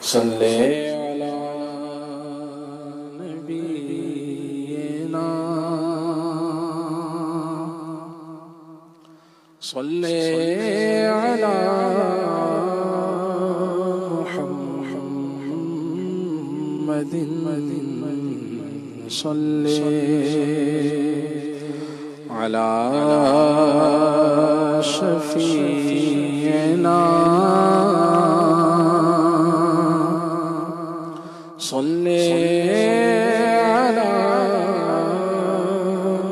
صلی علی نبینا صلی علی محمد صلی علی شفیعنا صلی علی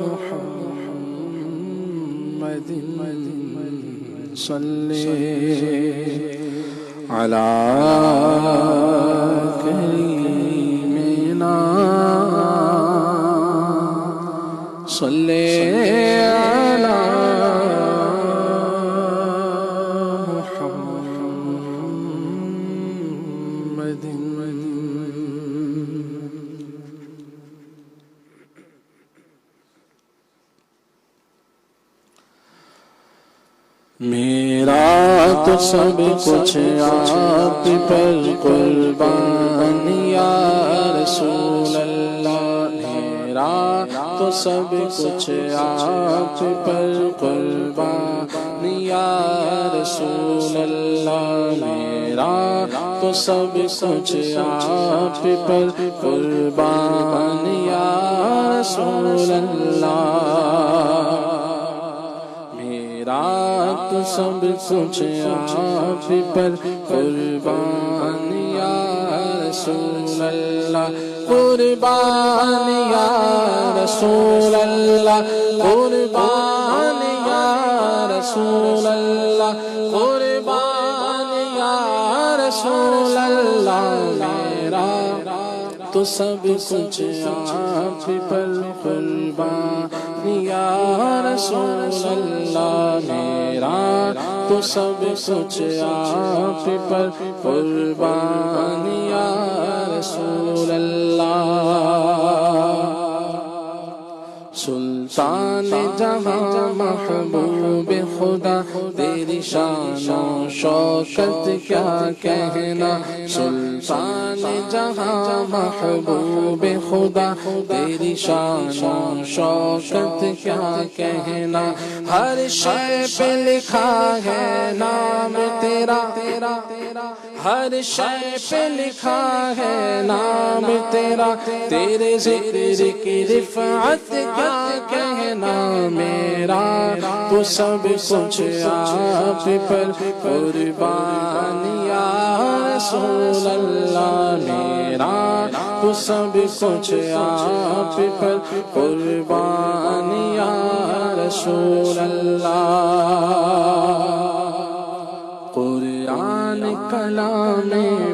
محمد صلی علی کریمنا صلی علی محمد میرا تو سب کچھ آپ پر قربان یا رسول اللہ میرا تو سب کچھ آپ پر قربان یا رسول اللہ میرا تو سب کچھ آپ پر قربان یا رسول اللہ تو سب کچھ آپ پر قربان یا رسول اللہ قربان یا رسول اللہ قربان یا رسول اللہ قربان یا رسول اللہ میرا تو سب کچھ آپ پر قربان یا رسول اللہ میرا تو سب کچھ آپ پر قربان یا رسول اللہ سلطان جہاں محبوب خدا تیری شان و شوکت کیا کہنا سلطان جہاں محبوب خدا تیری شان و شوکت کیا کہنا ہر شے پہ لکھا ہے نام تیرا ہر شے پہ لکھا ہے نام تیرا تیرے ذکر کی رفعت کیا کہنا میرا تو سب کچھ آپ پر قربان یا رسول اللہ میرا تو سب کچھ آپ پر قربان یا رسول اللہ قرآن کلام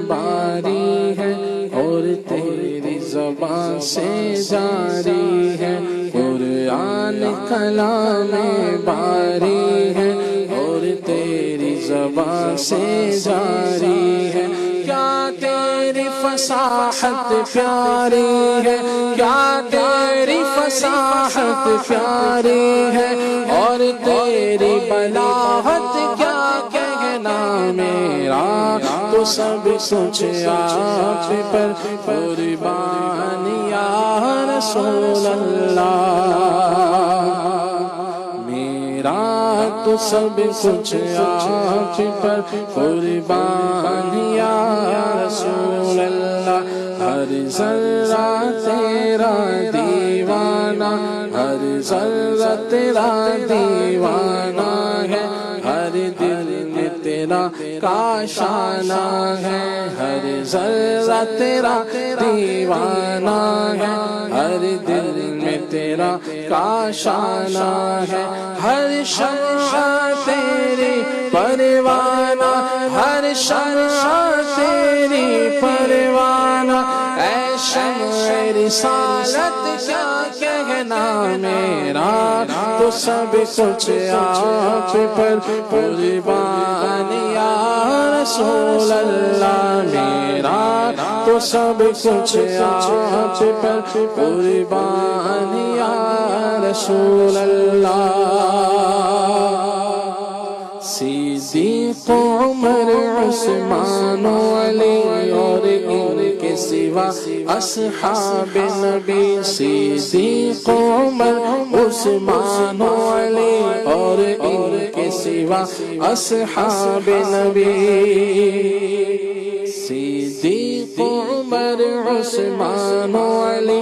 باری ہے اور تیری زبان سے جاری ہے قرآن کلام باری ہے اور تیری زبان سے جاری ہے کیا تیری فصاحت پیاری ہے کیا تیری فصاحت پیاری ہے اور تیری بلاغت کیا کہنا میرا تو سب کچھ آپ پر قربان یا رسول اللہ میرا تو سب کچھ آپ پر قربان یا رسول اللہ ہر ذرہ تیرا دیوانہ ہر ذرہ تیرا دیوانہ ہے ہر دل میں تیرا کاشانہ ہے ہر ذرہ تیرا دیوانہ ہے ہر دل میں تیرا کاشانہ ہے ہر شمع تیری پروانہ ہر شمع تیری پروانہ اے شمع رسالت کیا کہنا میرا تو سب کچھ آپ پر قربان یا رسول اللہ میرا تو سب کچھ آپ پر قربان یا رسول اللہ صدیق عمر عثمان و علی اور سوا اصحاب نبی صدیق عمر عثمان و علی اور ان کے سوا اصحاب نبی صدیق عمر عثمان و علی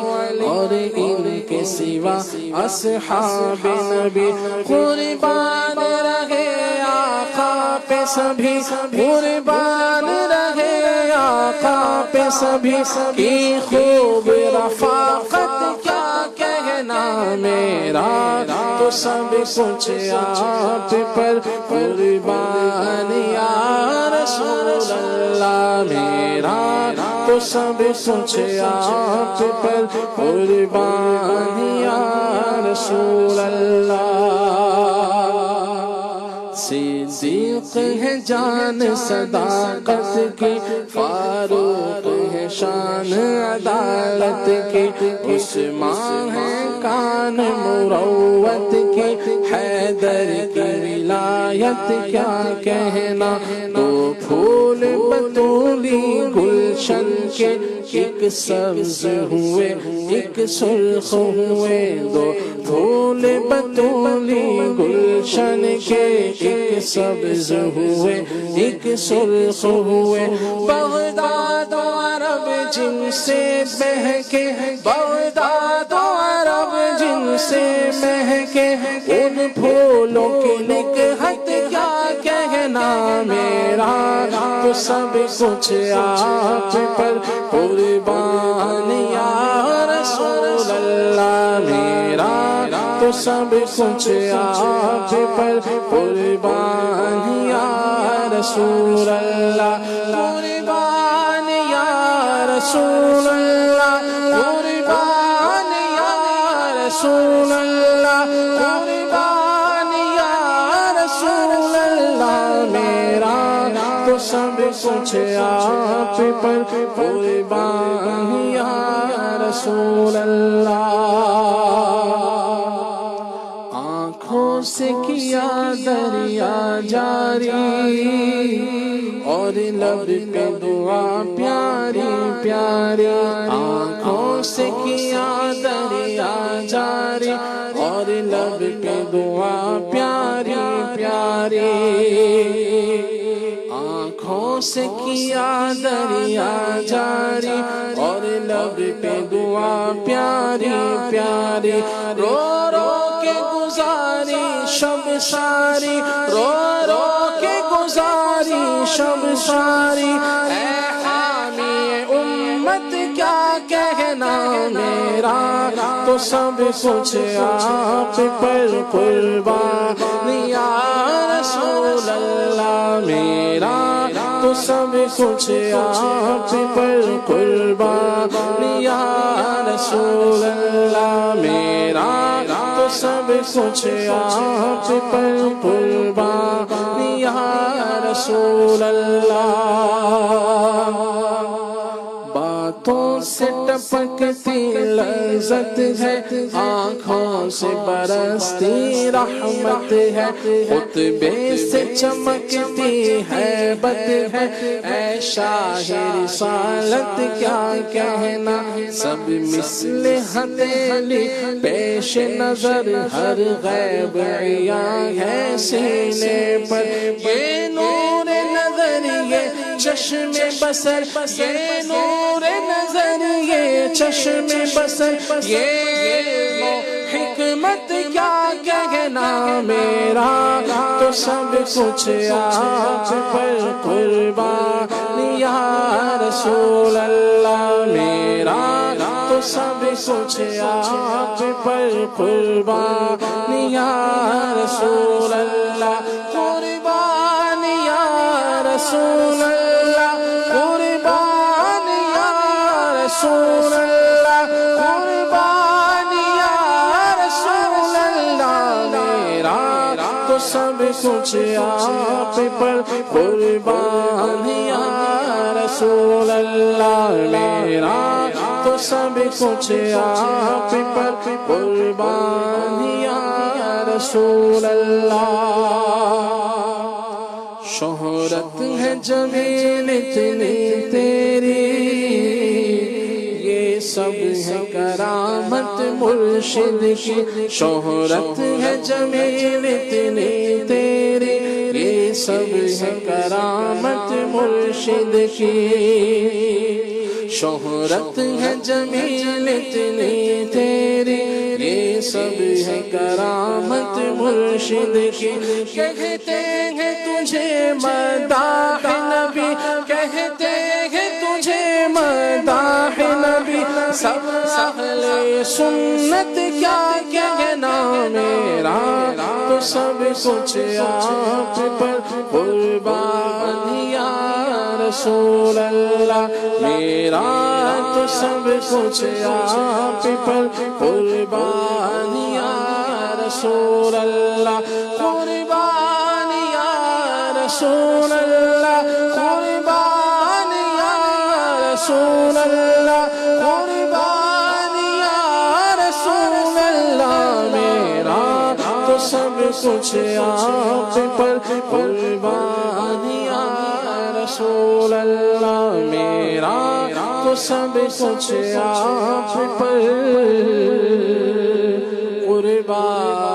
اور ان کے سوا اصحاب نبی قربان رہے آقا پہ سبھی قربان رہے آقا پہ سبھی کی خوب رفاقت کیا کہنا میرا تو سب کچھ آپ پر قربان یا رسول اللہ میرا تو سب کچھ آپ پر قربان یا رسول اللہ صدیق ہے جان صداقت کی فاروق ہے شان عدالت کی عثمان ہے کان مروت کی حیدر کی ولایت کیا کہنا دو پھول بطولی گلشن کے ایک سبز ہوئے ایک سرخ ہوئے دو پھول بطولی گلشن کے ایک سبز ہوئے ایک سرخ ہوئے بغداد و عرب جن سے بہکے بغداد و عرب جن سے بہکے ان پھولوں کی نکہت کیا کہنا میرا تو سب کچھ آپ پر قربان یا رسول اللہ میرا تو سب کچھ آپ پر قربان یا رسول اللہ قربان یا رسول اللہ قربان یا رسول اللہ قربان یا رسول اللہ میرا تو سب کچھ آپ پر قربان یا رسول اللہ آنکھوں سے کیا دریا جاری اور لب پہ دعا پیاری پیاری آنکھوں سے کیا دریا جاری اور لب پہ دعا پیاری پیاری آنکھوں سے کیا دریا جاری اور لب پہ دعا پیاری پیاری رو رو کے گزاری شب ساری رو رو کے گزاری شب ساری اے حامی امت کیا کہنا میرا تو سب کچھ آپ پر قربان یا رسول اللہ میرا تو سب کچھ آپ پر قربان یا رسول اللہ میرا تو سب کچھ آپ پر قربان یا رسول اللہ باتوں سے ٹپکتی لذت ہے آنکھوں سے برستی رحمت ہے خطبے سے چمکتی حیبت ہے اے شاہ رسالت کیا کہنا سب مثل ہتھیلی پیش نظر ہر غیب عیاں ہے سینے پر یہ نور نظر یہ چشم بصر یہ نور نظر یہ چشم بصر یہ حکمت کیا کہنا میرا تو سب کچھ آپ پر قربان یا رسول اللہ میرا تو سب کچھ آپ پر قربان یا رسول اللہ قربان یا رسول اللہ قربان یا رسول اللہ قربان یا رسول اللہ میرا تو سب کچھ آپ پر قربان یا رسول اللہ میرا تو سب کچھ آپ پر قربان یا رسول اللہ شہرت ہے جمیل اتنی تیری ہے کرامت مرشد کی، شہرت ہے جمیل اتنی تیری، یہ سب ہے کرامت مرشد کی، شہرت ہے جمیل اتنی تیری، یہ سب ہے کرامت مرشد کی۔ کہتے ہیں تجھے مداح نبی، کہتے ہیں تجھے مداح نبی، سب اہل سنت کیا کہنا میرا، تو سب کچھ آپ پر قربان یا رسول اللہ میرا، تو سب کچھ آپ پر قربان یا رسول اللہ، قربان یا رسول اللہ، قربان یا رسول اللہ، قربان یا رسول اللہ میرا، تو سب کچھ آپ پر قربان یا رسول اللہ میرا، تو سب کچھ آپ پر قربان